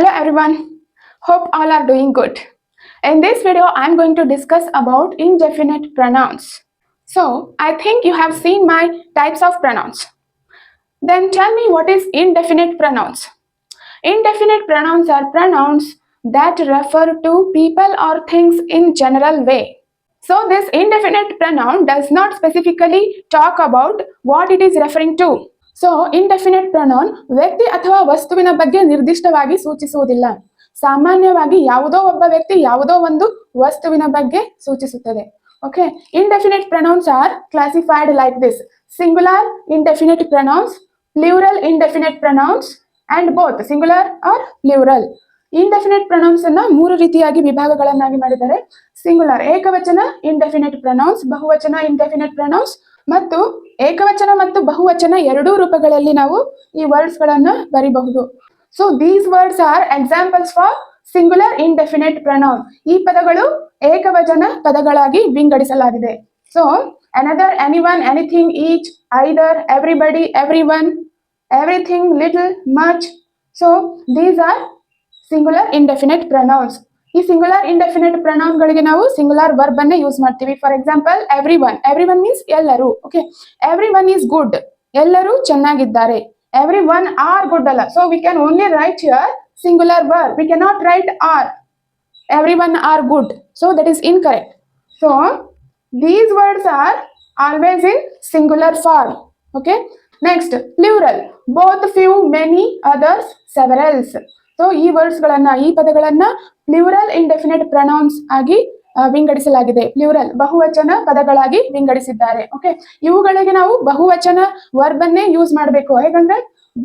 Hello everyone, hope all are doing good. In this video, I am going to discuss about indefinite pronouns. So, I think you have seen my types of pronouns. Then tell me what is indefinite pronouns. Indefinite pronouns are pronouns that refer to people or things in general way. So, this indefinite pronoun does not specifically talk about what it is referring to. So indefinite pronoun ವ್ಯಕ್ತಿ ಅಥವಾ ವಸ್ತುವಿನ ಬಗ್ಗೆ ನಿರ್ದಿಷ್ಟವಾಗಿ ಸೂಚಿಸುವುದಿಲ್ಲ. ಸಾಮಾನ್ಯವಾಗಿ ಯಾವುದೋ ಒಬ್ಬ ವ್ಯಕ್ತಿ ಯಾವುದೋ ಒಂದು ವಸ್ತುವಿನ ಬಗ್ಗೆ ಸೂಚಿಸುತ್ತದೆ. Okay, indefinite pronouns are classified like this: singular indefinite pronouns, plural indefinite pronouns and both singular or plural. Indefinite pronouns ಅನ್ನ ಮೂರು ರೀತಿಯಾಗಿ ವಿಭಾಗಗಳನ್ನಾಗಿ ಮಾಡಿದ್ದಾರೆ: ಸಿಂಗುಲರ್ ಏಕವಚನ ಇಂಡೆಫಿನೆಟ್ ಪ್ರೊನೌನ್ಸ್, ಬಹುವಚನ ಇಂಡೆಫಿನೆಟ್ ಪ್ರೊನೌನ್ಸ್ ಮತ್ತು ಏಕವಚನ ಮತ್ತು ಬಹುವಚನ ಎರಡೂ ರೂಪಗಳಲ್ಲಿ ನಾವು ಈ ವರ್ಡ್ಸ್ ಗಳನ್ನ ಬರೀಬಹುದು. So these words are examples for singular indefinite pronoun. ಈ ಪದಗಳು ಏಕವಚನ ಪದಗಳಾಗಿ ವಿಂಗಡಿಸಲಾಗಿದೆ. So another, anyone, anything, each, either, everybody, everyone, everything, little, much. So these are singular indefinite pronouns. ಈ ಸಿಂಗುಲರ್ ಇಂಡೆಫಿನೆಟ್ ಪ್ರೊನೌನ್ ಗಳಿಗೆ ನಾವು ಸಿಂಗುಲರ್ ವರ್ಬ್ ಅನ್ನೇ use ಮಾಡ್ತೀವಿ. For example, everyone. Everyone means ಎಲ್ಲರೂ. Okay, everyone is good. ಎಲ್ಲರೂ ಚೆನ್ನಾಗಿದ್ದಾರೆ. Everyone are good ಅಲ್ಲ. So we can only write here singular verb. We can not write are. Everyone are good. So that is incorrect. So these words are always in singular form. Okay, next plural: both, few, many, others, severals. So ಈ words ಗಳನ್ನ, ಈ ಪದಗಳನ್ನ plural indefinite pronounce ಆಗಿ ವಿಂಗಡಿಸಲಾಗಿದೆ. Plural ಬಹುವಚನ ಪದಗಳಾಗಿ ವಿಂಗಡಿಸಿದ್ದಾರೆ. Okay, ಇವುಗಳಿಗೆ ನಾವು ಬಹುವಚನ ವರ್ಬ್ ಅನ್ನೇ ಯೂಸ್ ಮಾಡಬೇಕು. ಹೇಗಂದ್ರೆ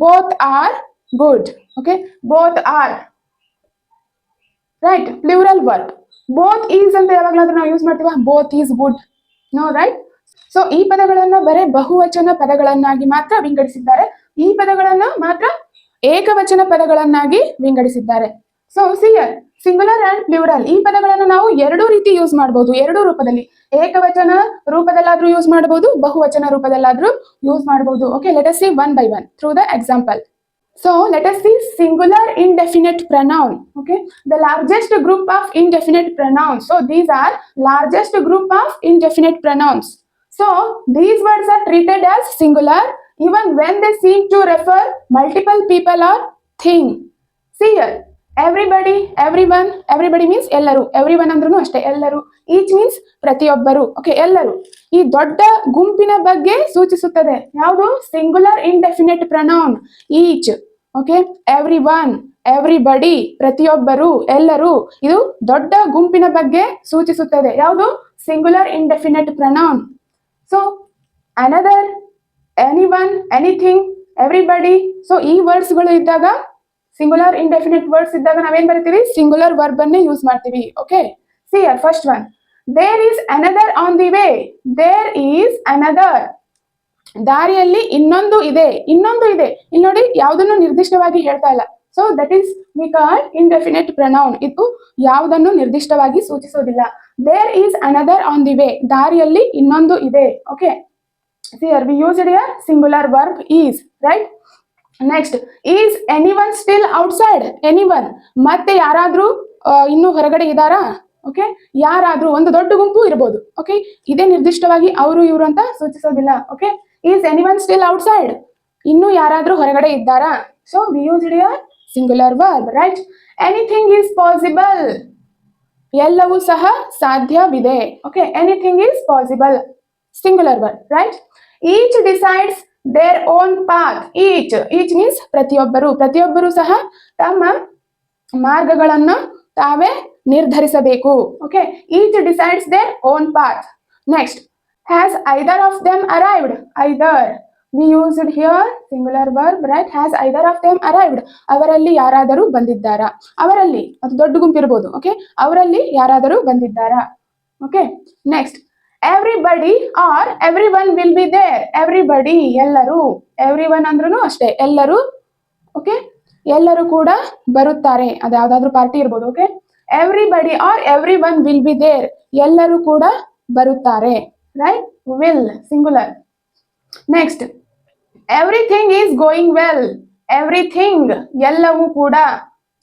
both are good. Okay, both are right. Plural verb both is ಅಂತ ಯಾವಾಗಲಾದ್ರೂ ನಾವು ಯೂಸ್ ಮಾಡ್ತೀವ? Both is good, no, right? So ಈ ಪದಗಳನ್ನ ಬರೇ ಬಹುವಚನ ಪದಗಳನ್ನಾಗಿ ಮಾತ್ರ ವಿಂಗಡಿಸಿದ್ದಾರೆ. ಈ ಪದಗಳನ್ನ ಮಾತ್ರ ಏಕವಚನ ಪದಗಳನ್ನಾಗಿ ವಿಂಗಡಿಸಿದ್ದಾರೆ. ಸೊ ಸಿಯರ್ ಸಿಂಗುಲರ್ ಅಂಡ್ ಪ್ಲೂರಲ್ ಈ ಪದಗಳನ್ನು ನಾವು ಎರಡೂ ರೀತಿ ಯೂಸ್ ಮಾಡಬಹುದು. ಎರಡೂ ರೂಪದಲ್ಲಿ, ಏಕವಚನ ರೂಪದಲ್ಲಾದ್ರೂ ಯೂಸ್ ಮಾಡಬಹುದು, ಬಹುವಚನ ರೂಪದಲ್ಲಾದ್ರೂ ಯೂಸ್ ಮಾಡಬಹುದು. Okay, let us see one by one through the example. So let us see singular indefinite pronoun. Okay, the largest group of indefinite pronouns. So these are largest group of indefinite pronouns. So these words are treated as singular even when they seem to refer multiple people or thing. See here, everybody, everyone. Everybody means ಎಲ್ಲರೂ. everyone ಅಂದ್ರೂ ಅಷ್ಟೇ, ಎಲ್ಲರೂ. each means ಪ್ರತಿಯೊಬ್ಬರು. Okay, ಎಲ್ಲರೂ ಈ ದೊಡ್ಡ ಗುಂಪಿನ ಬಗ್ಗೆ ಸೂಚಿಸುತ್ತದೆ. ಯಾವುದು? Singular indefinite pronoun each. Okay, everyone, everybody, ಪ್ರತಿಯೊಬ್ಬರು, ಎಲ್ಲರೂ. ಇದು ದೊಡ್ಡ ಗುಂಪಿನ ಬಗ್ಗೆ ಸೂಚಿಸುತ್ತದೆ. ಯಾವುದು? Singular indefinite pronoun. So another, anyone, anything, everybody. So ಈ ವರ್ಡ್ಸ್ ಗಳು ಇದ್ದಾಗ, ಸಿಂಗುಲರ್ ಇಂಡೆಫಿನೆಟ್ ವರ್ಡ್ಸ್ ಇದ್ದಾಗ ನಾವೇನ್ ಬರಿತೀವಿ? ಸಿಂಗುಲರ್ ವರ್ಬ್ ಅನ್ನೇ ಯೂಸ್ ಮಾಡ್ತೀವಿ. Okay, see here first one: there is another on the way. There is another, ದಾರಿಯಲ್ಲಿ ಇನ್ನೊಂದು ಇದೆ. ಇನ್ನೊಂದು ಇದೆ. ಇಲ್ಲಿ ನೋಡಿ, ಯಾವುದನ್ನು ನಿರ್ದಿಷ್ಟವಾಗಿ ಹೇಳ್ತಾ ಇಲ್ಲ. So that is we call indefinite pronoun. ಇದು ಯಾವುದನ್ನು ನಿರ್ದಿಷ್ಟವಾಗಿ ಸೂಚಿಸೋದಿಲ್ಲ. There is another on the way, ದಾರಿಯಲ್ಲಿ ಇನ್ನೊಂದು ಇದೆ. Okay, here we used here singular verb is, right? Next, is anyone still outside? anyone ಮತ್ತೆ ಯಾರಾದ್ರೂ ಇನ್ನೂ ಹೊರಗಡೆ ಇದ್ದಾರಾ? ಓಕೆ, ಯಾರಾದ್ರೂ ಒಂದು ದೊಡ್ಡ ಗುಂಪು ಇರಬಹುದು. ಓಕೆ, ಇದೇ ನಿರ್ದಿಷ್ಟವಾಗಿ ಅವರು ಇವರು ಅಂತ ಸೂಚಿಸೋದಿಲ್ಲ. Okay, is anyone still outside? ಇನ್ನೂ ಯಾರಾದ್ರೂ ಹೊರಗಡೆ ಇದ್ದಾರಾ? So we used here singular verb, right? anything is possible, ಎಲ್ಲವೂ ಸಹ ಸಾಧ್ಯವಿದೆ. Okay, anything is possible, singular word, right? each decides their own path. each means ಪ್ರತಿಯೊಬ್ಬರು. ಪ್ರತಿಯೊಬ್ಬರು ಸಹ ತಮ್ಮ ಮಾರ್ಗಗಳನ್ನ ತಾವೇ ನಿರ್ಧರಿಸಬೇಕು. Okay, each decides their own path. Next, has either of them arrived? either we used here singular verb, right? has either of them arrived? ಅವರಲ್ಲಿ ಯಾರಾದರೂ ಬಂದಿದ್ದಾರಾ? ಅವರಲ್ಲಿ, ಅದು ದೊಡ್ಡ ಗುಂಪು ಇರಬಹುದು. ಓಕೆ, ಅವರಲ್ಲಿ ಯಾರಾದರೂ ಬಂದಿದ್ದಾರಾ? Okay, next, everybody R everyone will be there. Everybody ಎಲ್ಲರೂ, ಎವ್ರಿವನ್ ಅಂದ್ರೂ ಅಷ್ಟೇ, ಎಲ್ಲರೂ. ಓಕೆ, ಎಲ್ಲರೂ ಕೂಡ ಬರುತ್ತಾರೆ. ಅದು ಯಾವ್ದಾದ್ರು ಪಾರ್ಟಿ ಇರ್ಬೋದು. Okay, everybody R everyone will be there, ಎಲ್ಲರೂ ಕೂಡ ಬರುತ್ತಾರೆ. Right, will singular. Next, everything is going well. Everything ಎಲ್ಲವೂ ಕೂಡ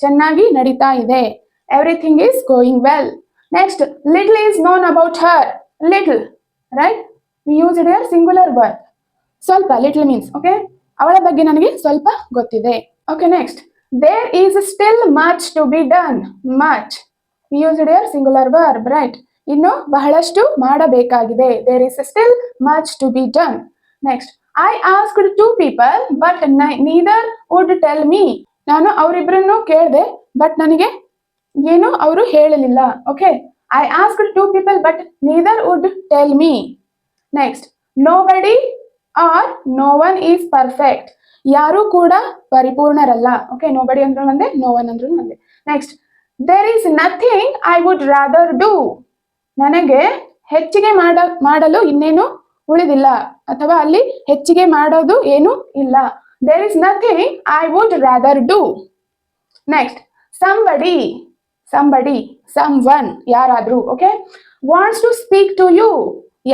ಚೆನ್ನಾಗಿ ನಡೀತಾ ಇದೆ. Everything is going well. Next, little is known about her. Little, right? We use it here singular verb. ಸ್ವಲ್ಪ, little means okay, ಅವಳ ಬಗ್ಗೆ ನನಗೆ ಸ್ವಲ್ಪ ಗೊತ್ತಿದೆ. Okay, next, there is still much to be done. Much, we use it here singular verb, right? ಇನ್ನು ಬಹಳಷ್ಟು ಮಾಡಬೇಕಾಗಿದೆ. There is still much to be done. Next, I asked 2 people but neither would tell me. ನಾನು ಅವರಿಬ್ಬರನ್ನು ಕೇಳಿದೆ but ನನಗೆ ಏನು ಅವರು ಹೇಳಲಿಲ್ಲ. Okay, I asked 2 people but neither would tell me. Next, nobody or no one is perfect. ಯಾರು ಕೂಡ ಪರಿಪೂರ್ಣರಲ್ಲ. Okay, nobody ಅಂದ್ರೂ ಒಂದೇ, ನೋ ಒನ್ ಅಂದ್ರೂ ಒಂದೇ. Next, there is nothing I would rather do. ನನಗೆ ಹೆಚ್ಚಿಗೆ ಮಾಡಲು ಇನ್ನೇನು ಉಳಿದಿಲ್ಲ, ಅಥವಾ ಅಲ್ಲಿ ಹೆಚ್ಚಿಗೆ ಮಾಡೋದು ಏನು ಇಲ್ಲ. There is nothing I would rather do. Next, somebody, someone, ಯಾರಾದ್ರೂ. Okay, wants to speak to you.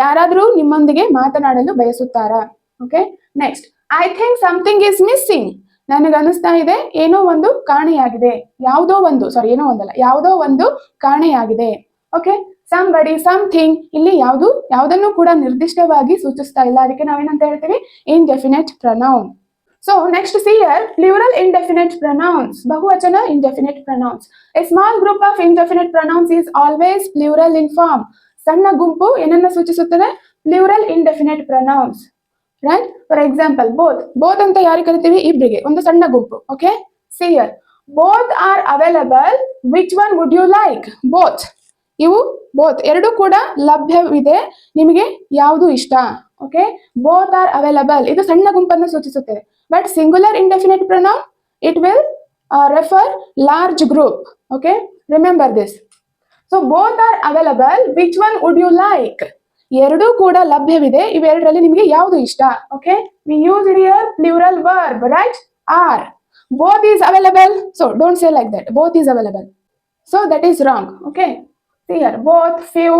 ಯಾರಾದ್ರೂ ನಿಮ್ಮೊಂದಿಗೆ ಮಾತನಾಡಲು ಬಯಸುತ್ತಾರಾ. Okay, next, I think something is missing. ನನಗನ್ನಿಸ್ತಾ ಇದೆ ಏನೋ ಒಂದು ಕಾಣೆಯಾಗಿದೆ. ಯಾವುದೋ ಒಂದು ಕಾಣೆಯಾಗಿದೆ. ಓಕೆ, ಸಂಬಡಿ, ಸಮಥಿಂಗ್, ಇಲ್ಲಿ ಯಾವುದನ್ನು ಕೂಡ ನಿರ್ದಿಷ್ಟವಾಗಿ ಸೂಚಿಸ್ತಾ ಇಲ್ಲ. ಅದಕ್ಕೆ ನಾವೇನಂತ ಹೇಳ್ತೀವಿ? Indefinite pronoun. So next, see here plural indefinite pronouns. ಬಹುವಚನ indefinite pronouns. A small group of indefinite pronouns is always plural in form. ಸಣ್ಣ ಗುಂಪು ಏನನ್ನ ಸೂಚಿಸುತ್ತದೆ? Plural indefinite pronouns, right? For example, both ಅಂತ ಯಾರು ಕರಿತೀವಿ? ಇಬ್ಬರಿಗೆ, ಒಂದು ಸಣ್ಣ ಗುಂಪು. Okay, see here, both are available, which one would you like? Both, ಎರಡು ಕೂಡ ಲಭ್ಯವಿದೆ, ನಿಮಗೆ ಯಾವುದು ಇಷ್ಟ? ಓಕೆ, ಬೋತ್ ಆರ್ ಅವೈಲಬಲ್, ಇದು ಸಣ್ಣ ಗುಂಪನ್ನು ಸೂಚಿಸುತ್ತದೆ. But singular indefinite pronoun, it will refer large group. Okay, remember this. So both are available, which one would you like? ಎರಡೂ ಕೂಡ ಲಭ್ಯವಿದೆ, ಇವೆರಡರಲ್ಲಿ ನಿಮಗೆ ಯಾವುದು ಇಷ್ಟ? Okay, we use it here plural verb, right? Or. Both is available, so don't say like that. Both is available, so that is wrong. Okay, see here, both, few,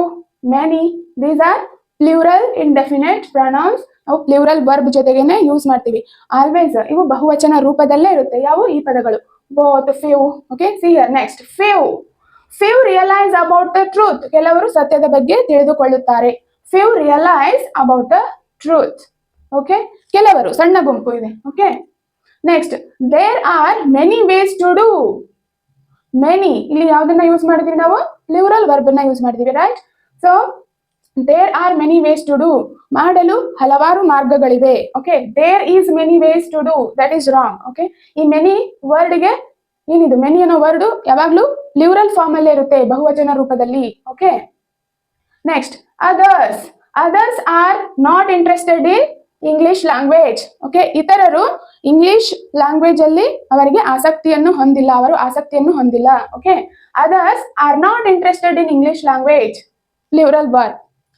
many, these are plural indefinite pronouns. ನಾವು plural verb ಜೊತೆಗೇನೆ use ಮಾಡ್ತೀವಿ always. ಇವು ಬಹುವಚನ ರೂಪದಲ್ಲೇ ಇರುತ್ತೆ. ಯಾವ ಈ ಪದಗಳು? Both, few. Okay, see here, next, few realise about the truth. ಕೆಲವರು ಸತ್ಯದ ಬಗ್ಗೆ ತಿಳಿದುಕೊಳ್ಳುತ್ತಾರೆ. Few realise about the truth. Okay, ಕೆಲವರು, ಸಣ್ಣ ಗುಂಪು ಇದೆ. Okay, next, there are many ways to do. Many, ಇಲ್ಲಿ ಯಾವ್ದನ್ನ ಯೂಸ್ ಮಾಡಿದೀವಿ ನಾವು? ಪ್ಲೂರಲ್ ವರ್ಬ್ ನ ಯೂಸ್ ಮಾಡಿದೀವಿ, right? So there are many ways to do, ಮಾಡಲು ಹಲವಾರು ಮಾರ್ಗಗಳಿವೆ. Okay, there is many ways to do, that is wrong. Okay, ಈ ಮೆನಿ ವರ್ಡ್ಗೆ ಏನಿದು? ಮೆನಿ ಅನ್ನೋ ವರ್ಡ್ ಯಾವಾಗ್ಲೂ ಪ್ಲೂರಲ್ ಫಾರ್ಮ್ ಅಲ್ಲೇ ಇರುತ್ತೆ, ಬಹುವಚನ ರೂಪದಲ್ಲಿ. Okay, next, others are not interested in English language. Okay, ಇತರರು ಇಂಗ್ಲಿಷ್ ಲ್ಯಾಂಗ್ವೇಜ್ ಅಲ್ಲಿ ಅವರಿಗೆ ಆಸಕ್ತಿಯನ್ನು ಹೊಂದಿಲ್ಲ. Okay, others are not interested in English language, plural verb,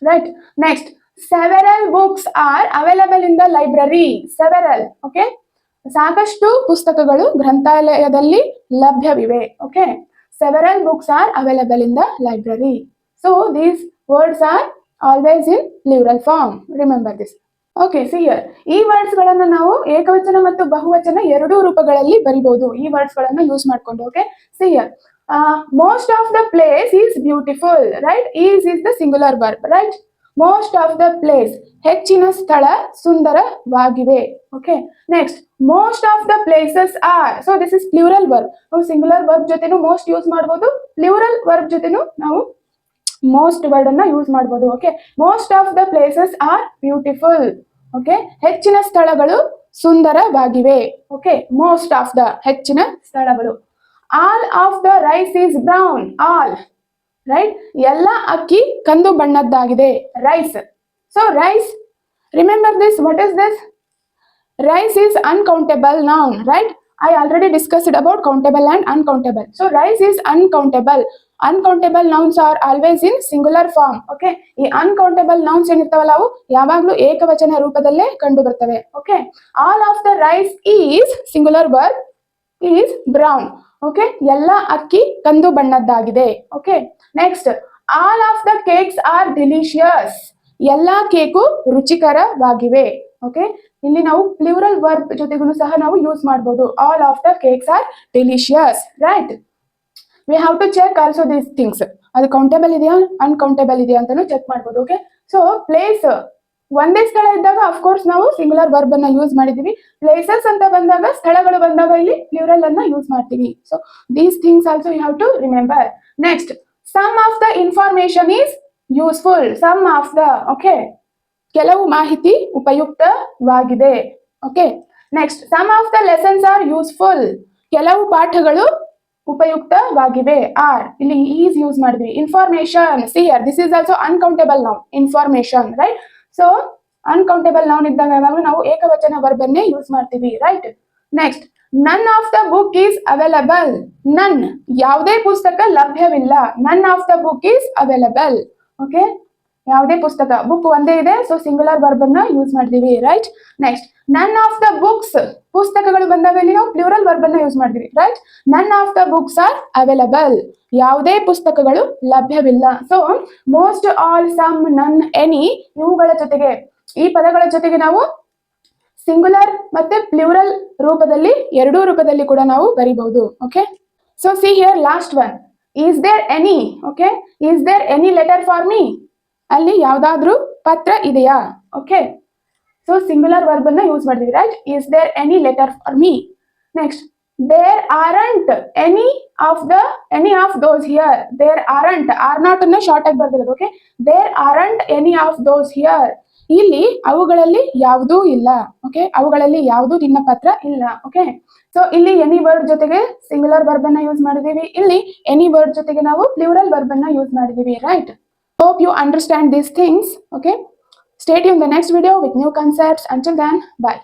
right? Next, several books are available in the library. Several, okay, ಸಾಕಷ್ಟು ಪುಸ್ತಕಗಳು ಗ್ರಂಥಾಲಯದಲ್ಲಿ ಲಭ್ಯವಿವೆ. Okay, several books are available in the library. So these words are always in plural form. Remember this. Okay, see here, ಈ words ಗಳನ್ನ ನಾವು ಏಕವಚನ ಮತ್ತು ಬಹುವಚನ ಎರಡೂ ರೂಪಗಳಲ್ಲಿ ಬರಿಬಹುದು, ಈ ವರ್ಡ್ಸ್ ಗಳನ್ನ ಯೂಸ್ ಮಾಡ್ಕೊಂಡು. Okay, see here, most of the place is beautiful, right? Is the singular verb, right? Most of the place, ಹೆಚ್ಚಿನ ಸ್ಥಳ ಸುಂದರವಾಗಿವೆ. Okay, next, most of the places are. So this is plural verb. ನಾವು singular verb ಜೊತೆನೂ most use ಮಾಡಬಹುದು, plural verb ಜೊತೆನೂ ನಾವು most word ಅನ್ನ use ಮಾಡಬಹುದು. Okay, most of the places are beautiful. Okay, ಹೆಚ್ಚಿನ ಸ್ಥಳಗಳು ಸುಂದರವಾಗಿವೆ. ಓಕೆ, ಮೋಸ್ಟ್ ಆಫ್ ದ, ಹೆಚ್ಚಿನ ಸ್ಥಳಗಳು. All of the rice is brown. All, right? ಎಲ್ಲ ಅಕ್ಕಿ ಕಂದು ಬಣ್ಣದ್ದಾಗಿದೆ. Rice. So rice, remember this. What is this? Rice is uncountable noun, right? I already discussed about countable and uncountable. So rice is uncountable. Uncountable nouns are always in singular form. Okay, ಈ uncountable nouns ಏನಿರ್ತಾವಲ್ಲ ಅವು ಯಾವಾಗಲೂ ಏಕವಚನ ರೂಪದಲ್ಲೇ ಕಂಡು ಬರ್ತವೆ. Okay, all of the rice is singular verb is brown. Okay, ಎಲ್ಲ ಅಕ್ಕಿ ಕಂದು ಬಣ್ಣದ್ದಾಗಿದೆ. Okay, next, all of the cakes are delicious. ಎಲ್ಲ ಕೇಕು ರುಚಿಕರವಾಗಿವೆ. ಓಕೆ, ಇಲ್ಲಿ ನಾವು ಪ್ಲೂರಲ್ ವರ್ಬ್ ಜೊತೆಗೂ ಸಹ ನಾವು ಯೂಸ್ ಮಾಡಬಹುದು. All of the cakes are delicious, right? We have to check also these things. ಅದು ಕೌಂಟೇಬಲ್ ಇದೆಯಾ ಅನ್ಕೌಂಟೇಬಲ್ ಇದೆಯಾ ಅಂತಾನು ಚೆಕ್ ಮಾಡ್ಬೋದು. ಓಕೆ, ಸೊ ಪ್ಲೇಸ್ ಒಂದೇ ಸ್ಥಳ ಇದ್ದಾಗ ಅಫ್ಕೋರ್ಸ್ ನಾವು ಸಿಂಗುಲರ್ ವರ್ಬ್ ಅನ್ನ ಯೂಸ್ ಮಾಡಿದೀವಿ. ಪ್ಲೇಸಸ್ ಅಂತ ಬಂದಾಗ, ಸ್ಥಳಗಳು ಬಂದಾಗ ಇಲ್ಲಿ ಪ್ಲೂರಲ್ ಅನ್ನ ಯೂಸ್ ಮಾಡ್ತೀವಿ. So these things also you have to remember. Next, some of the information is useful. Some of the, okay, ಕೆಲವು ಮಾಹಿತಿ ಉಪಯುಕ್ತವಾಗಿದೆ. Okay, next, some of the lessons are useful. ಕೆಲವು ಪಾಠಗಳು ಉಪಯುಕ್ತವಾಗಿವೆ. ಆರ್ ಇಲ್ಲಿ ಈಸ್ ಯೂಸ್ ಮಾಡಿದ್ವಿ. Information, see here, this is also uncountable noun. Information, right? So uncountable noun ಇದ್ದಾಗ ಯಾವಾಗಲೂ ನಾವು ಏಕವಚನ ವರ್ಬ್ ಅನ್ನೇ ಯೂಸ್ ಮಾಡ್ತೀವಿ, right? Next, none of the book is available. ನನ್ ಯಾವುದೇ ಪುಸ್ತಕ ಲಭ್ಯವಿಲ್ಲ. None of the book is available. Okay, ಯಾವುದೇ ಪುಸ್ತಕ, ಬುಕ್ ಒಂದೇ ಇದೆ, ಸೊ ಸಿಂಗುಲರ್ ವರ್ಬ್ ಅನ್ನ ಯೂಸ್ ಮಾಡ್ತೀವಿ, right? Next, none of the books, ಪುಸ್ತಕಗಳು ಬಂದಾಗ ಇಲ್ಲಿ ನಾವು ಪ್ಲೂರಲ್ ವರ್ಬ್ ಅನ್ನ ಯೂಸ್ ಮಾಡ್ತೀವಿ, right? None of the books are available. ಯಾವುದೇ ಪುಸ್ತಕಗಳು ಲಭ್ಯವಿಲ್ಲ. ಸೊ ಮೋಸ್ಟ್, ಆಲ್, ಸಮ್, ನನ್, ಎನಿ ಇವುಗಳ ಜೊತೆಗೆ, ಈ ಪದಗಳ ಜೊತೆಗೆ ನಾವು ಸಿಂಗುಲರ್ ಮತ್ತೆ ಪ್ಲೂರಲ್ ರೂಪದಲ್ಲಿ, ಎರಡೂ ರೂಪದಲ್ಲಿ ಕೂಡ ನಾವು ಬರೀಬಹುದು. Okay, so see here last one. Is there any, okay, is there any letter for me. ಅಲ್ಲಿ ಯಾವ್ದಾದ್ರೂ ಪತ್ರ ಇದೆಯಾ? ಓಕೆ, ಸೊ ಸಿಂಗುಲರ್ ವರ್ಬ್ ಅನ್ನ ಯೂಸ್ ಮಾಡಿದ್ವಿ, right? Is there any letter for me. Next, there aren't any of those here. There aren't, are not ಅನ್ನ short ಆಗಿ ಬರ್ದಿರೋದು. Okay, there aren't any of those here. ಇಲ್ಲಿ ಅವುಗಳಲ್ಲಿ ಯಾವುದೂ ಇಲ್ಲ. Okay, ಅವುಗಳಲ್ಲಿ ಯಾವುದೂ ನಿನ್ನ ಪತ್ರ ಇಲ್ಲ. ಓಕೆ, ಸೊ ಇಲ್ಲಿ ಎನಿ ವರ್ಡ್ ಜೊತೆಗೆ ಸಿಂಗುಲರ್ ವರ್ಬ್ ಅನ್ನ ಯೂಸ್ ಮಾಡಿದೀವಿ. ಇಲ್ಲಿ ಎನಿ ವರ್ಡ್ ಜೊತೆಗೆ ನಾವು ಪ್ಲೂರಲ್ ವರ್ಬ್ ಅನ್ನ ಯೂಸ್ ಮಾಡಿದೀವಿ, right? Hope you understand these things. Okay, stay tuned in the next video with new concepts. Until then, bye.